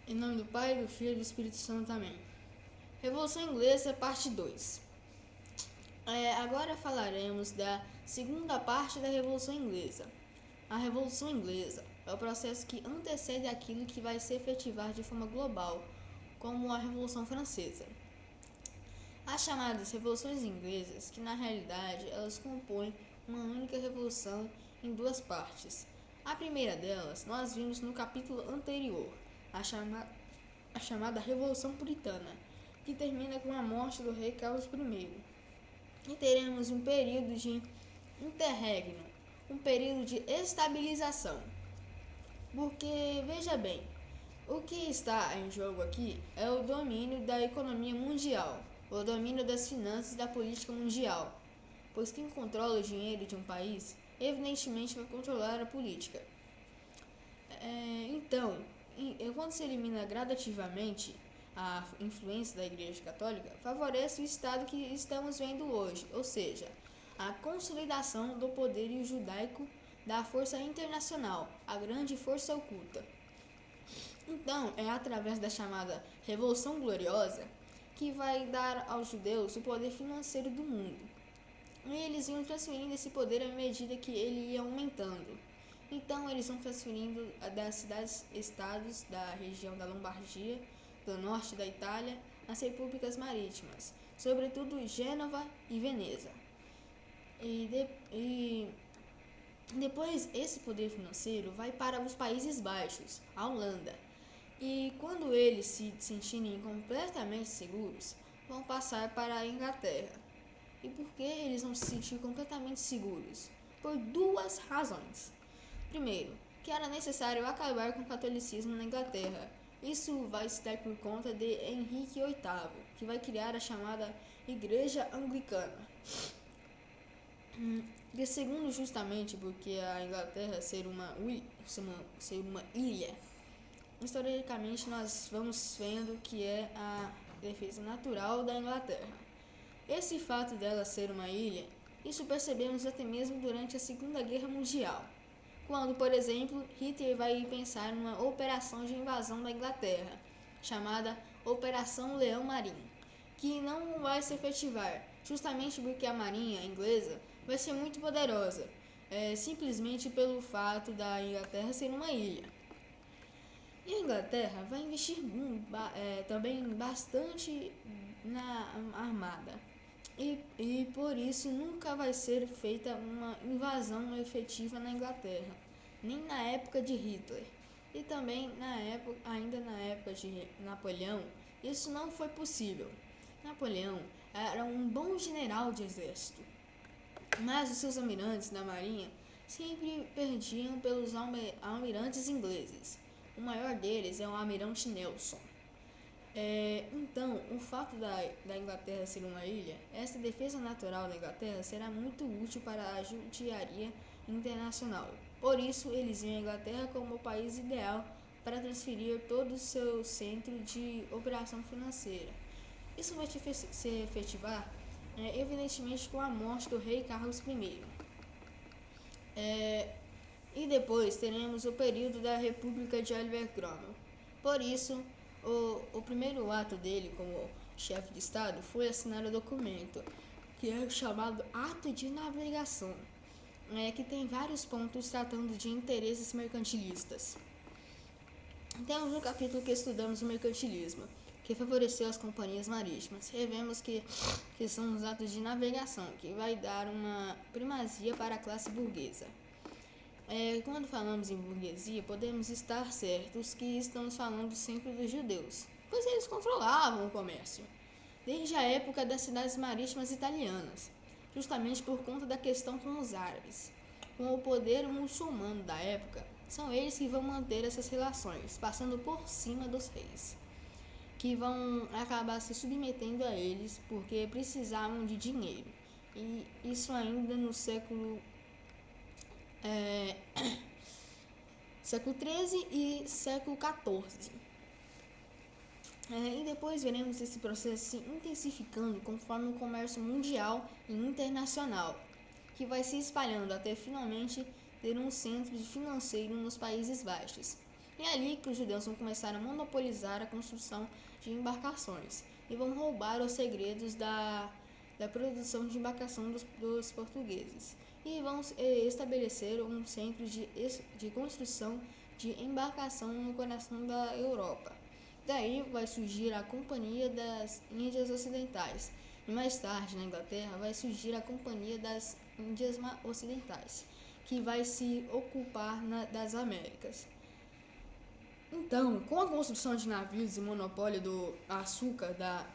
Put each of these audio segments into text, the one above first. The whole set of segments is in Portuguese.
Em nome do Pai, do Filho e do Espírito Santo. Amém. Revolução Inglesa, parte 2. Agora falaremos da segunda parte da Revolução Inglesa. A Revolução Inglesa é o processo que antecede aquilo que vai se efetivar de forma global, como a Revolução Francesa. As chamadas Revoluções Inglesas, que na realidade elas compõem uma única revolução em duas partes. A primeira delas nós vimos no capítulo anterior, a chamada Revolução Puritana, que termina com a morte do rei Carlos I. E teremos um período de interregno, um período de estabilização. Porque, veja bem, o que está em jogo aqui é o domínio da economia mundial, o domínio das finanças e da política mundial, pois quem controla o dinheiro de um país, evidentemente vai controlar a política. Então, quando se elimina gradativamente a influência da Igreja Católica, favorece o estado que estamos vendo hoje, ou seja, a consolidação do poder judaico da força internacional, a grande força oculta. Então, é através da chamada Revolução Gloriosa que vai dar aos judeus o poder financeiro do mundo. E eles iam transferindo esse poder à medida que ele ia aumentando. Então, eles vão transferindo das cidades-estados da região da Lombardia, do norte da Itália, às repúblicas marítimas, sobretudo Gênova e Veneza. E depois, esse poder financeiro vai para os Países Baixos, a Holanda. E quando eles se sentirem completamente seguros, vão passar para a Inglaterra. E por que eles vão se sentir completamente seguros? Por duas razões. Primeiro, que era necessário acabar com o catolicismo na Inglaterra. Isso vai se dar por conta de Henrique VIII, que vai criar a chamada Igreja Anglicana. E segundo, justamente porque a Inglaterra ser uma ilha, historicamente nós vamos vendo que é a defesa natural da Inglaterra. Esse fato dela ser uma ilha, isso percebemos até mesmo durante a Segunda Guerra Mundial, quando, por exemplo, Hitler vai pensar numa operação de invasão da Inglaterra, chamada Operação Leão Marinho, que não vai se efetivar, justamente porque a marinha inglesa vai ser muito poderosa, simplesmente pelo fato da Inglaterra ser uma ilha. E a Inglaterra vai investir também bastante na armada. E por isso nunca vai ser feita uma invasão efetiva na Inglaterra, nem na época de Hitler. E também ainda na época de Napoleão, isso não foi possível. Napoleão era um bom general de exército, mas os seus almirantes da marinha sempre perdiam pelos almirantes ingleses. O maior deles é o almirante Nelson. Então, o fato da Inglaterra ser uma ilha, essa defesa natural da Inglaterra será muito útil para a judiaria internacional. Por isso, eles veem a Inglaterra como o país ideal para transferir todo o seu centro de operação financeira. Isso vai se efetivar, evidentemente, com a morte do rei Carlos I. E depois teremos o período da República de Oliver Cromwell. Por isso, o primeiro ato dele como chefe de Estado foi assinar o documento, que é o chamado Ato de Navegação, que tem vários pontos tratando de interesses mercantilistas. Temos um capítulo que estudamos o mercantilismo, que favoreceu as companhias marítimas. Revemos que são os atos de navegação, que vai dar uma primazia para a classe burguesa. Quando falamos em burguesia, podemos estar certos que estamos falando sempre dos judeus, pois eles controlavam o comércio, desde a época das cidades marítimas italianas, justamente por conta da questão com os árabes. Com o poder muçulmano da época, são eles que vão manter essas relações, passando por cima dos reis, que vão acabar se submetendo a eles porque precisavam de dinheiro. E isso ainda no século XIII e século XIV. E depois veremos esse processo se intensificando conforme o comércio mundial e internacional, que vai se espalhando até finalmente ter um centro financeiro nos Países Baixos. É ali que os judeus vão começar a monopolizar a construção de embarcações e vão roubar os segredos da produção de embarcação dos portugueses e vão estabelecer um centro de construção de embarcação no coração da Europa. Daí vai surgir a Companhia das Índias Ocidentais e mais tarde na Inglaterra vai surgir a Companhia das Índias Ocidentais, que vai se ocupar das Américas. Então, com a construção de navios e monopólio do açúcar da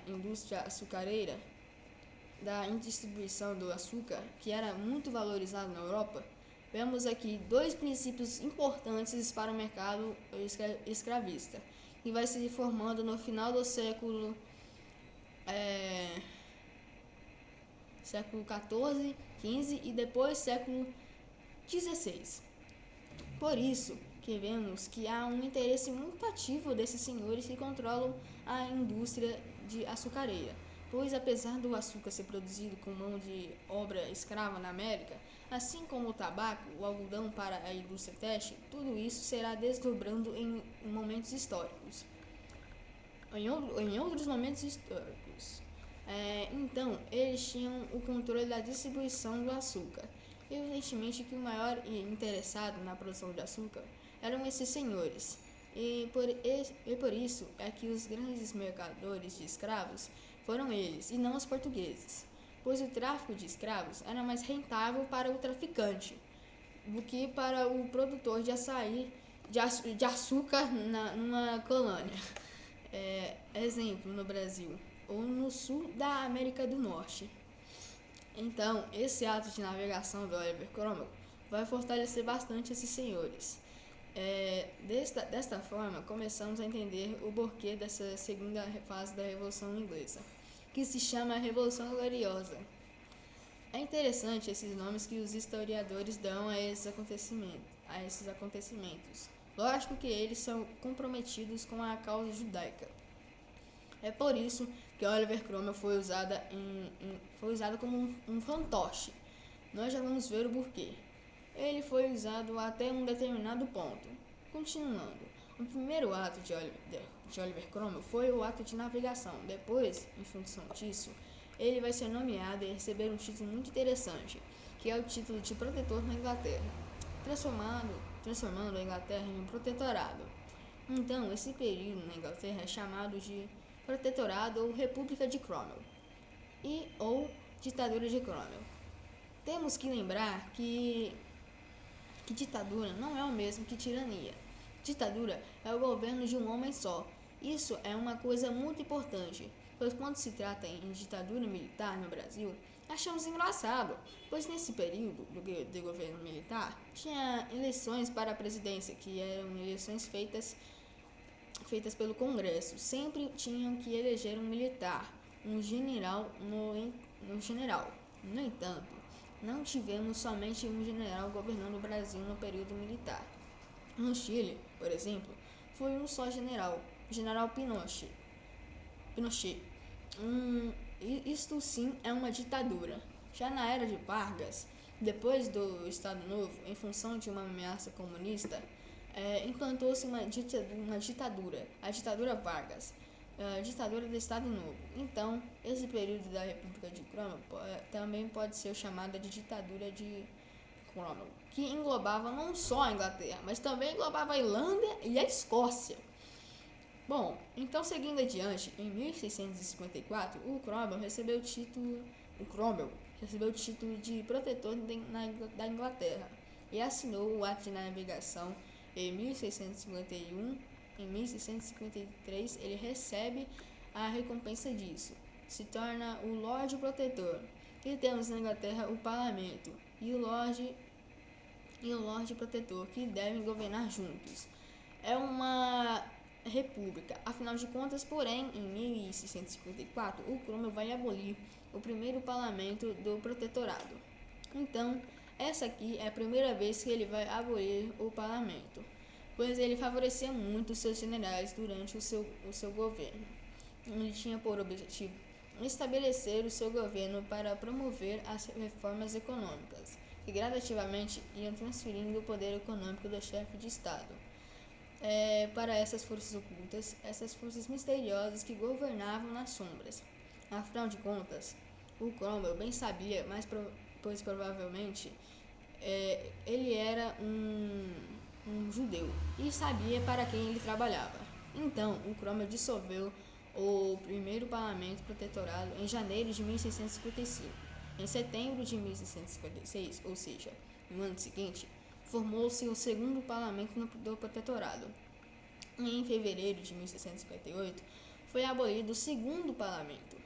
indústria açucareira, da distribuição do açúcar, que era muito valorizado na Europa, vemos aqui dois princípios importantes para o mercado escravista, que vai se formando no final do século XIV, XV e depois século XVI. Por isso que vemos que há um interesse muito ativo desses senhores que controlam a indústria de açucareira, pois apesar do açúcar ser produzido com mão de obra escrava na América, assim como o tabaco, o algodão para a indústria têxtil, tudo isso será desdobrando em momentos históricos. Em outros momentos históricos. Então, eles tinham o controle da distribuição do açúcar. Evidentemente que o maior interessado na produção de açúcar eram esses senhores, e por isso é que os grandes mercadores de escravos foram eles, e não os portugueses, pois o tráfico de escravos era mais rentável para o traficante do que para o produtor de açaí, de açúcar numa colônia. Exemplo, no Brasil ou no sul da América do Norte. Então, esse ato de navegação do Oliver Cromwell vai fortalecer bastante esses senhores. Desta forma, começamos a entender o porquê dessa segunda fase da Revolução Inglesa, que se chama Revolução Gloriosa. É interessante esses nomes que os historiadores dão a esses acontecimentos. Lógico que eles são comprometidos com a causa judaica. É por isso que Oliver Cromwell foi usado como um fantoche. Nós já vamos ver o porquê. Ele foi usado até um determinado ponto. Continuando, o primeiro ato de Oliver Cromwell foi o ato de navegação. Depois, em função disso, ele vai ser nomeado e receber um título muito interessante, que é o título de protetor na Inglaterra, transformando a Inglaterra em um protetorado. Então, esse período na Inglaterra é chamado de Protetorado ou República de Cromwell ou Ditadura de Cromwell. Temos que lembrar que ditadura não é o mesmo que tirania. Ditadura é o governo de um homem só. Isso é uma coisa muito importante, pois quando se trata em ditadura militar no Brasil, achamos engraçado, pois nesse período de governo militar tinha eleições para a presidência, que eram eleições feitas pelo Congresso. Sempre tinham que eleger um militar, um general no general. No entanto, não tivemos somente um general governando o Brasil no período militar. No Chile, por exemplo, foi um só general, o general Pinochet. Isto sim é uma ditadura. Já na era de Vargas, depois do Estado Novo, em função de uma ameaça comunista, implantou-se uma ditadura, a ditadura Vargas, a ditadura do Estado Novo. Então, esse período da República de Cromwell também pode ser chamada de ditadura de Cromwell, que englobava não só a Inglaterra, mas também englobava a Irlanda e a Escócia. Bom, então seguindo adiante, em 1654, o Cromwell recebeu o título de protetor da Inglaterra e assinou o ato de navegação em 1651. Em 1653, ele recebe a recompensa disso, se torna o Lorde Protetor. E temos na Inglaterra o Parlamento e o Lorde Protetor, que devem governar juntos. É uma república. Afinal de contas, porém, em 1654, o Cromwell vai abolir o primeiro parlamento do protetorado. Então, essa aqui é a primeira vez que ele vai abolir o parlamento, pois ele favorecia muito os seus generais durante o seu governo. Ele tinha por objetivo estabelecer o seu governo para promover as reformas econômicas, que gradativamente iam transferindo o poder econômico do chefe de Estado. para essas forças ocultas, essas forças misteriosas que governavam nas sombras. Afinal de contas, o Cromwell bem sabia, pois provavelmente ele era um judeu e sabia para quem ele trabalhava. Então, o Cromwell dissolveu o primeiro parlamento protetorado em janeiro de 1655. Em setembro de 1656, ou seja, no ano seguinte, formou-se o segundo parlamento do protetorado. E em fevereiro de 1658, foi abolido o segundo parlamento.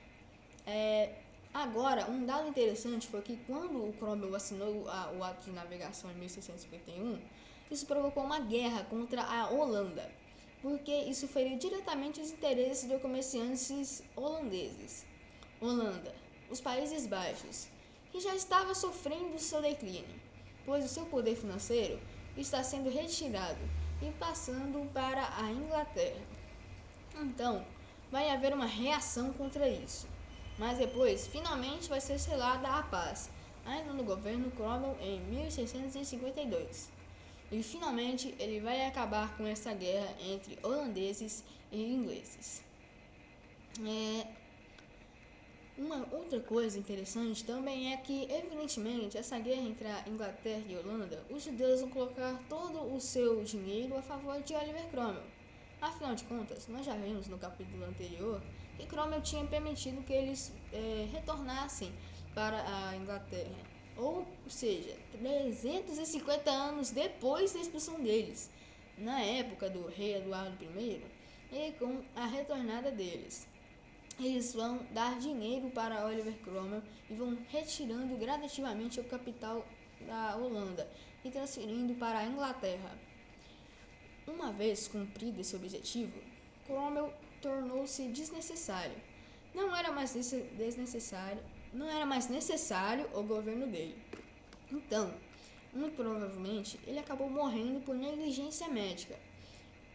Agora, um dado interessante foi que quando o Cromwell assinou o ato de navegação em 1651, isso provocou uma guerra contra a Holanda, porque isso feriu diretamente os interesses de comerciantes holandeses. Holanda, os Países Baixos, que já estava sofrendo seu declínio, pois o seu poder financeiro está sendo retirado e passando para a Inglaterra. Então, vai haver uma reação contra isso. Mas depois, finalmente vai ser selada a paz, ainda no governo Cromwell em 1652. E finalmente ele vai acabar com essa guerra entre holandeses e ingleses. Uma outra coisa interessante também é que, evidentemente, essa guerra entre a Inglaterra e a Holanda, os judeus vão colocar todo o seu dinheiro a favor de Oliver Cromwell. Afinal de contas, nós já vimos no capítulo anterior que Cromwell tinha permitido que eles retornassem para a Inglaterra. Ou seja, 350 anos depois da expulsão deles, na época do rei Eduardo I, e com a retornada deles. Eles vão dar dinheiro para Oliver Cromwell e vão retirando gradativamente o capital da Holanda e transferindo para a Inglaterra. Uma vez cumprido esse objetivo, Cromwell tornou-se desnecessário. Não era mais necessário o governo dele. Então, muito provavelmente, ele acabou morrendo por negligência médica.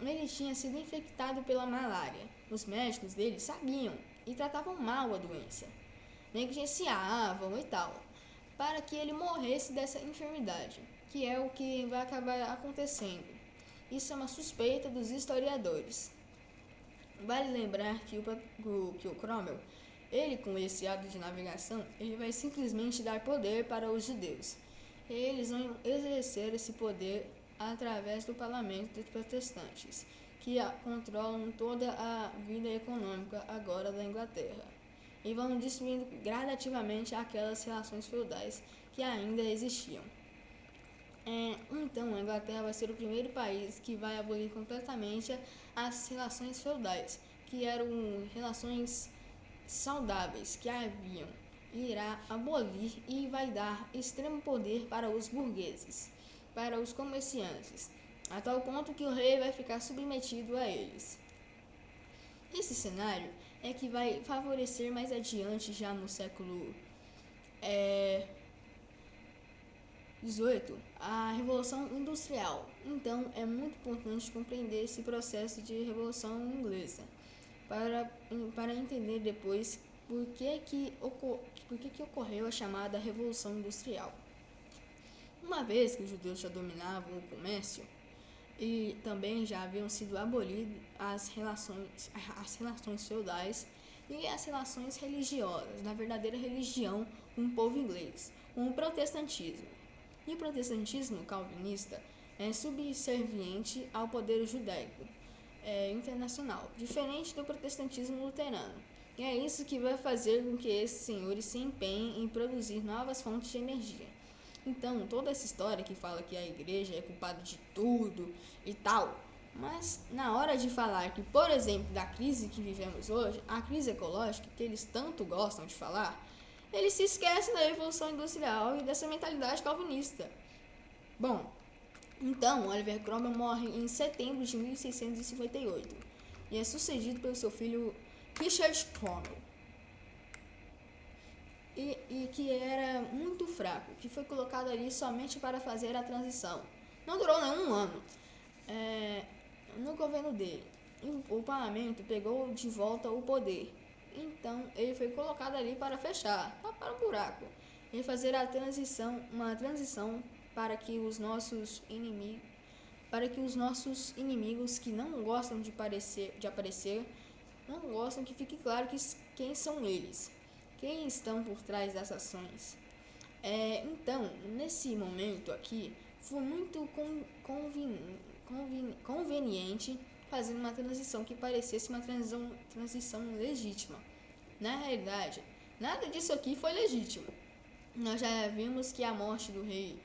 Ele tinha sido infectado pela malária. Os médicos dele sabiam e tratavam mal a doença. Negligenciavam e tal, para que ele morresse dessa enfermidade, que é o que vai acabar acontecendo. Isso é uma suspeita dos historiadores. Vale lembrar que o Cromwell, ele com esse ato de navegação, ele vai simplesmente dar poder para os judeus. Eles vão exercer esse poder através do parlamento dos protestantes, que controlam toda a vida econômica agora da Inglaterra, e vão destruindo gradativamente aquelas relações feudais que ainda existiam. Então, a Inglaterra vai ser o primeiro país que vai abolir completamente as relações feudais, que eram relações saudáveis que haviam. Irá abolir e vai dar extremo poder para os burgueses, para os comerciantes, a tal ponto que o rei vai ficar submetido a eles. Esse cenário é que vai favorecer mais adiante, já no século XVIII, a Revolução Industrial. Então, é muito importante compreender esse processo de Revolução Inglesa para entender depois por que ocorreu a chamada Revolução Industrial. Uma vez que os judeus já dominavam o comércio e também já haviam sido abolidas as relações feudais e as relações religiosas, na verdadeira religião com o povo inglês, com o protestantismo. E o protestantismo calvinista é subserviente ao poder judaico internacional, diferente do protestantismo luterano. E é isso que vai fazer com que esses senhores se empenhem em produzir novas fontes de energia. Então, toda essa história que fala que a igreja é culpada de tudo e tal, mas na hora de falar que, por exemplo, da crise que vivemos hoje, a crise ecológica, que eles tanto gostam de falar, eles se esquecem da Revolução Industrial e dessa mentalidade calvinista. Bom, então, Oliver Cromwell morre em setembro de 1658 e é sucedido pelo seu filho Richard Cromwell, e que era muito fraco, que foi colocado ali somente para fazer a transição. Não durou nenhum ano no governo dele. O parlamento pegou de volta o poder. Então, ele foi colocado ali para fechar, para um buraco, e fazer uma transição para que os nossos inimigos, para que os nossos inimigos que não gostam de aparecer, não gostam que fique claro quem são eles, quem estão por trás das ações. Então, nesse momento aqui, foi muito conveniente fazer uma transição que parecesse uma transição legítima. Na realidade, nada disso aqui foi legítimo. Nós já vimos que a morte do rei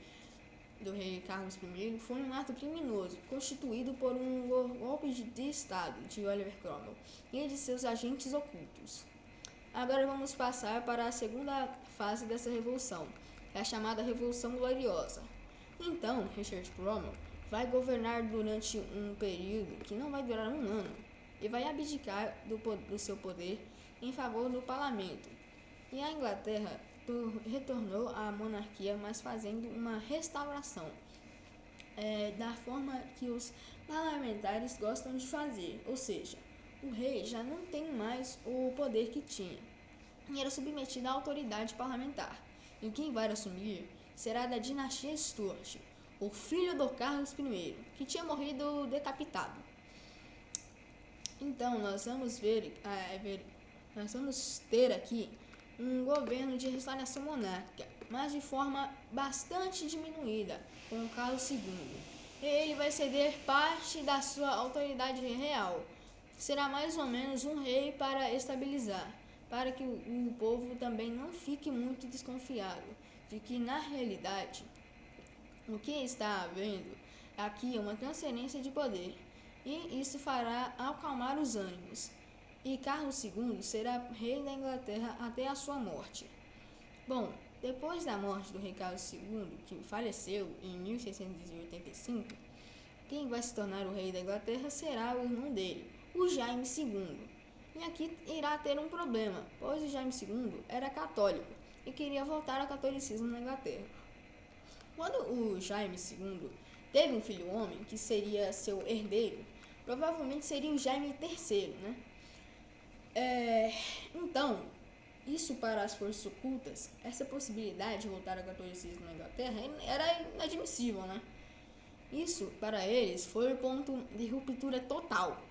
Carlos I foi um ato criminoso, constituído por um golpe de Estado de Oliver Cromwell e de seus agentes ocultos. Agora vamos passar para a segunda fase dessa revolução, a chamada Revolução Gloriosa. Então, Richard Cromwell vai governar durante um período que não vai durar um ano e vai abdicar do seu poder em favor do parlamento. E a Inglaterra retornou à monarquia, mas fazendo uma restauração da forma que os parlamentares gostam de fazer, ou seja, o rei já não tem mais o poder que tinha e era submetido à autoridade parlamentar. E quem vai assumir será da dinastia Stuart, o filho do Carlos I, que tinha morrido decapitado. Então nós vamos ter aqui um governo de restauração monárquica, mas de forma bastante diminuída, com Carlos II. Ele vai ceder parte da sua autoridade real. Será mais ou menos um rei para estabilizar, para que o povo também não fique muito desconfiado de que, na realidade, o que está havendo aqui é uma transferência de poder, e isso fará acalmar os ânimos. E Carlos II será rei da Inglaterra até a sua morte. Bom, depois da morte do rei Carlos II, que faleceu em 1685, quem vai se tornar o rei da Inglaterra será o irmão dele, o Jaime II. E aqui irá ter um problema, pois o Jaime II era católico e queria voltar ao catolicismo na Inglaterra. Quando o Jaime II teve um filho homem, que seria seu herdeiro, provavelmente seria o Jaime III, né? Então, isso para as forças ocultas, essa possibilidade de voltar ao catolicismo na Inglaterra era inadmissível, né? Isso, para eles, foi o ponto de ruptura total.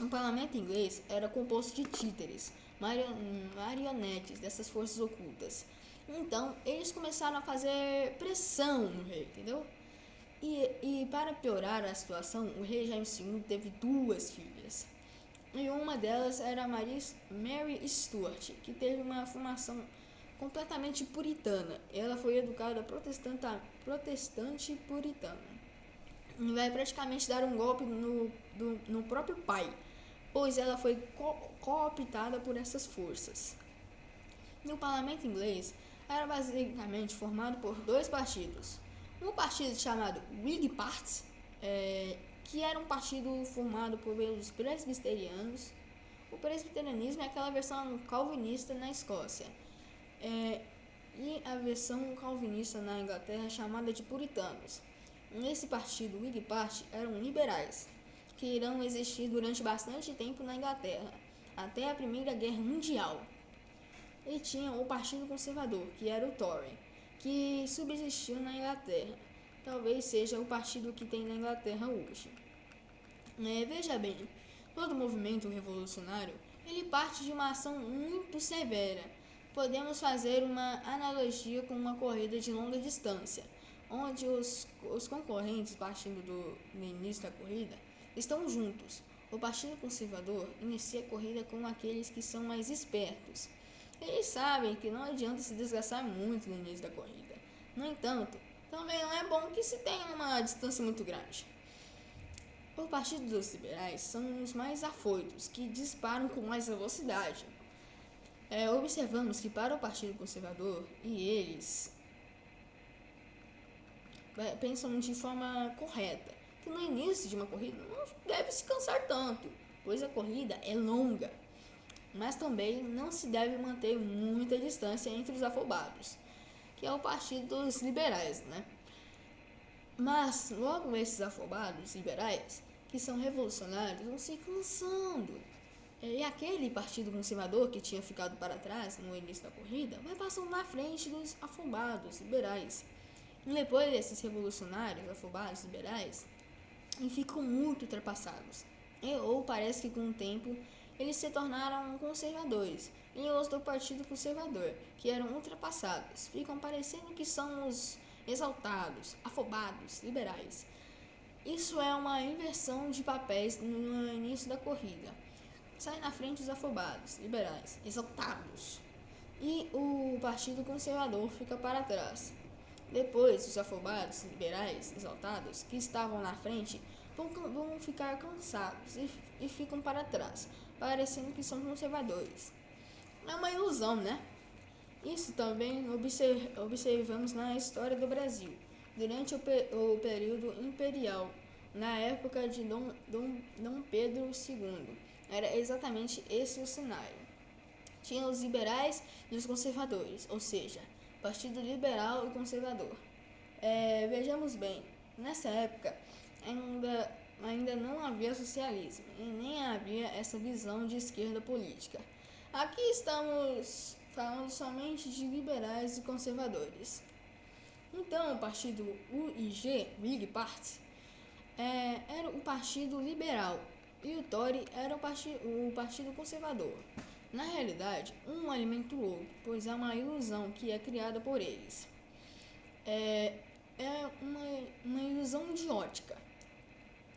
O parlamento inglês era composto de títeres, marionetes dessas forças ocultas. Então, eles começaram a fazer pressão no rei, entendeu? E para piorar a situação, o rei Jaime II teve duas filhas. E uma delas era Mary Stuart, que teve uma formação completamente puritana. Ela foi educada protestante puritana. E vai praticamente dar um golpe no próprio pai, pois ela foi cooptada por essas forças. E o parlamento inglês era basicamente formado por dois partidos. Um partido chamado Whig Party, que era um partido formado pelos presbiterianos. O presbiterianismo é aquela versão calvinista na Escócia. E a versão calvinista na Inglaterra é chamada de puritanos. Nesse partido, Whig Party, eram liberais, que irão existir durante bastante tempo na Inglaterra, até a Primeira Guerra Mundial. E tinha o Partido Conservador, que era o Tory, que subsistiu na Inglaterra. Talvez seja o partido que tem na Inglaterra hoje. Veja bem, todo movimento revolucionário, ele parte de uma ação muito severa. Podemos fazer uma analogia com uma corrida de longa distância, onde os concorrentes partindo do início da corrida estão juntos. O Partido Conservador inicia a corrida com aqueles que são mais espertos. Eles sabem que não adianta se desgastar muito no início da corrida. No entanto, também não é bom que se tenha uma distância muito grande. O Partido dos Liberais são os mais afoitos, que disparam com mais velocidade. Observamos que para o Partido Conservador, e eles pensam de forma correta, que no início de uma corrida não deve se cansar tanto, pois a corrida é longa. Mas também não se deve manter muita distância entre os afobados, que é o Partido dos Liberais, né? Mas logo esses afobados liberais, que são revolucionários, vão se cansando. E aquele Partido Conservador que tinha ficado para trás no início da corrida vai passando na frente dos afobados liberais. E depois desses revolucionários, afobados liberais, e ficam muito ultrapassados. Ou parece que com o tempo eles se tornaram conservadores e os do Partido Conservador, que eram ultrapassados, ficam parecendo que são os exaltados, afobados, liberais. Isso é uma inversão de papéis no início da corrida. Sai na frente os afobados, liberais, exaltados, e o Partido Conservador fica para trás. Depois, os afobados, liberais, exaltados, que estavam na frente, vão ficar cansados e ficam para trás, parecendo que são conservadores. É uma ilusão, né? Isso também observamos na história do Brasil, durante o período imperial, na época de Dom Pedro II. Era exatamente esse o cenário. Tinha os liberais e os conservadores, ou seja, Partido Liberal e Conservador. Vejamos bem, nessa época ainda não havia socialismo e nem havia essa visão de esquerda política. Aqui estamos falando somente de liberais e conservadores. Então, o partido Whig Party, era o partido liberal e o Tory era o partido conservador. Na realidade, um alimenta o outro, pois é uma ilusão que é criada por eles. É uma ilusão de ótica.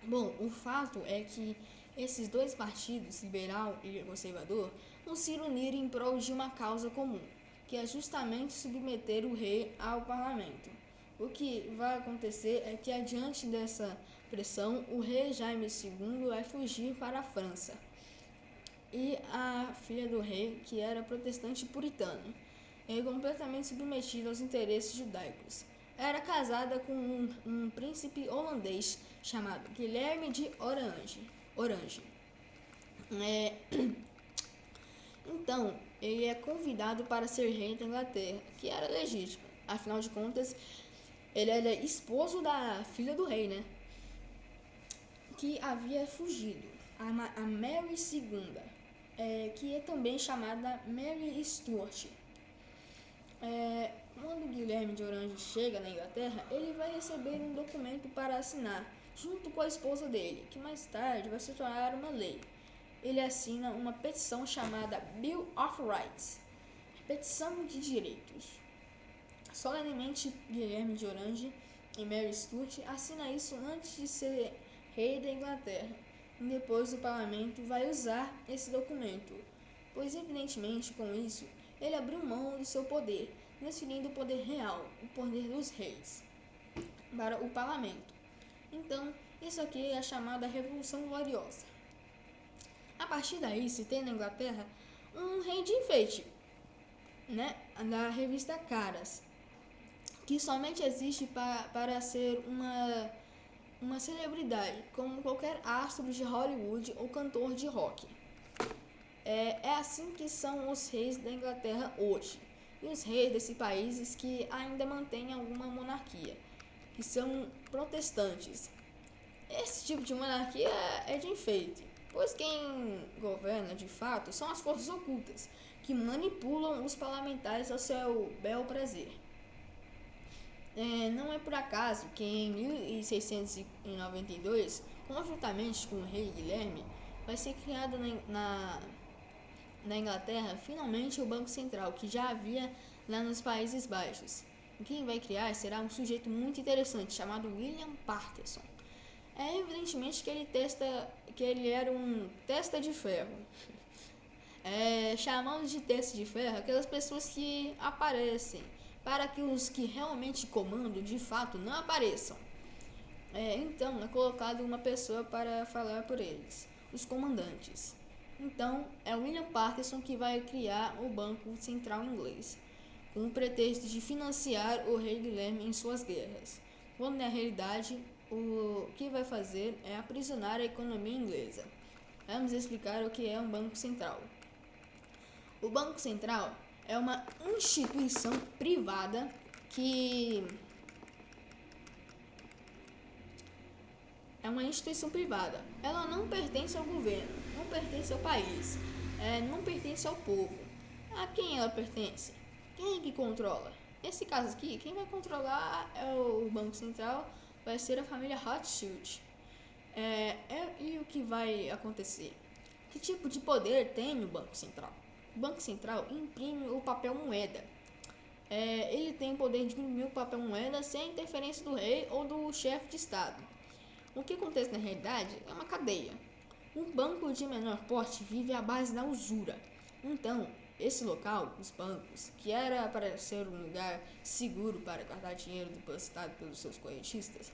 Bom, o fato é que esses dois partidos, liberal e conservador, vão se unir em prol de uma causa comum, que é justamente submeter o rei ao parlamento. O que vai acontecer é que, adiante dessa pressão, o rei Jaime II vai fugir para a França. E a filha do rei, que era protestante puritana, é completamente submetida aos interesses judaicos. Era casada com um príncipe holandês chamado Guilherme de Orange. Então, ele é convidado para ser rei da Inglaterra, que era legítimo. Afinal de contas, ele era esposo da filha do rei, né? Que havia fugido, a Mary II, que é também chamada Mary Stuart. Quando Guilherme de Orange chega na Inglaterra, ele vai receber um documento para assinar, junto com a esposa dele, que mais tarde vai se tornar uma lei. Ele assina uma petição chamada Bill of Rights, petição de direitos. Solenemente, Guilherme de Orange e Mary Stuart assina isso antes de ser rei da Inglaterra. E depois o parlamento vai usar esse documento, pois evidentemente com isso ele abriu mão do seu poder, transferindo o poder real, o poder dos reis, para o parlamento. Então, isso aqui é a chamada Revolução Gloriosa. A partir daí se tem na Inglaterra um rei de enfeite, né, da revista Caras, que somente existe para ser uma celebridade, como qualquer astro de Hollywood ou cantor de rock. É assim que são os reis da Inglaterra hoje, e os reis desses países que ainda mantêm alguma monarquia, que são protestantes. Esse tipo de monarquia é de enfeite, pois quem governa de fato são as forças ocultas, que manipulam os parlamentares ao seu bel prazer. Não é por acaso que em 1692, conjuntamente com o rei Guilherme, vai ser criado na Inglaterra finalmente o Banco Central, que já havia lá nos Países Baixos. E quem vai criar será um sujeito muito interessante chamado William Paterson. Evidentemente que ele era um testa de ferro. Chamamos de testa de ferro aquelas pessoas que aparecem, para que os que realmente comandam de fato não apareçam. Então é colocado uma pessoa para falar por eles, os comandantes. Então é William Paterson que vai criar o Banco Central Inglês, com o pretexto de financiar o rei Guilherme em suas guerras, quando na realidade o que vai fazer é aprisionar a economia inglesa. Vamos explicar o que é um Banco Central. O Banco Central é uma instituição privada que Ela não pertence ao governo, não pertence ao país, não pertence ao povo. A quem ela pertence? Quem é que controla? Nesse caso aqui, quem vai controlar é o Banco Central, vai ser a família Rothschild. E o que vai acontecer? Que tipo de poder tem o Banco Central? O Banco Central imprime o papel moeda. Ele tem o poder de imprimir o papel moeda sem interferência do rei ou do chefe de Estado. O que acontece na realidade é uma cadeia. Um banco de menor porte vive à base da usura. Então, esse local, os bancos, que era para ser um lugar seguro para guardar dinheiro depositado pelos seus correntistas,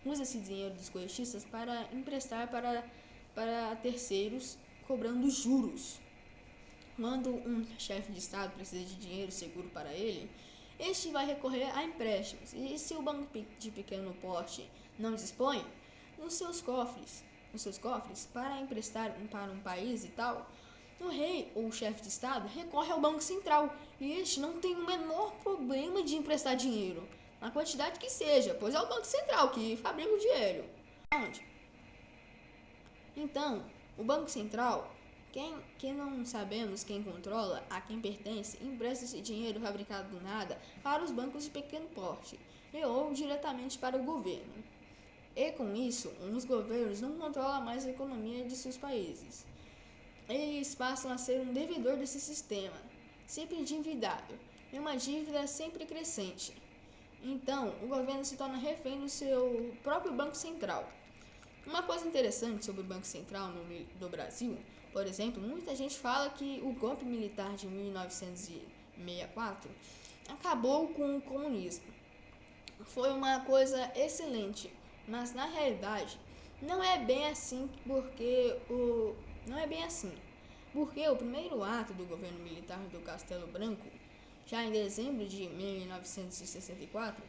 usa esse dinheiro dos correntistas para emprestar para terceiros, cobrando juros. Quando um chefe de Estado precisa de dinheiro seguro para ele, este vai recorrer a empréstimos. E se o banco de pequeno porte não dispõe, nos seus cofres, para emprestar para um país e tal, o rei ou o chefe de Estado recorre ao Banco Central e este não tem o menor problema de emprestar dinheiro, na quantidade que seja, pois é o Banco Central que fabrica o dinheiro. Onde? Então, o Banco Central, quem não sabemos quem controla, a quem pertence, empresta esse dinheiro fabricado do nada para os bancos de pequeno porte e ou diretamente para o governo. E com isso, os governos não controlam mais a economia de seus países. Eles passam a ser um devedor desse sistema, sempre endividado, e uma dívida sempre crescente. Então, o governo se torna refém do seu próprio Banco Central. Uma coisa interessante sobre o Banco Central do Brasil, por exemplo, muita gente fala que o golpe militar de 1964 acabou com o comunismo. Foi uma coisa excelente, mas na realidade não é bem assim, porque o primeiro ato do governo militar do Castelo Branco, já em dezembro de 1964,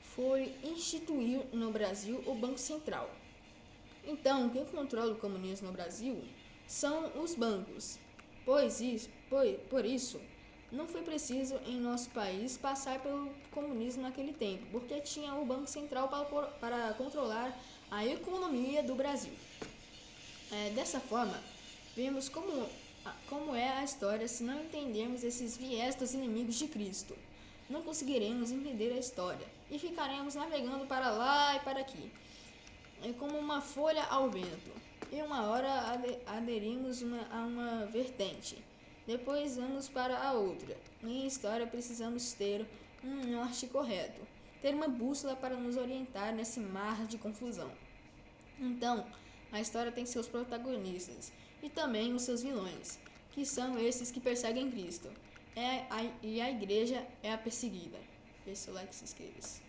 foi instituir no Brasil o Banco Central. Então, quem controla o comunismo no Brasil são os bancos. Por isso, não foi preciso em nosso país passar pelo comunismo naquele tempo, porque tinha o Banco Central para controlar a economia do Brasil. Dessa forma, vemos como é a história se não entendermos esses viés dos inimigos de Cristo. Não conseguiremos entender a história e ficaremos navegando para lá e para aqui, como uma folha ao vento, e uma hora aderimos a uma vertente, depois vamos para a outra. Em história precisamos ter um norte correto, ter uma bússola para nos orientar nesse mar de confusão. Então, a história tem seus protagonistas e também os seus vilões, que são esses que perseguem Cristo, e a igreja é a perseguida. Deixe seu like e se inscreva-se.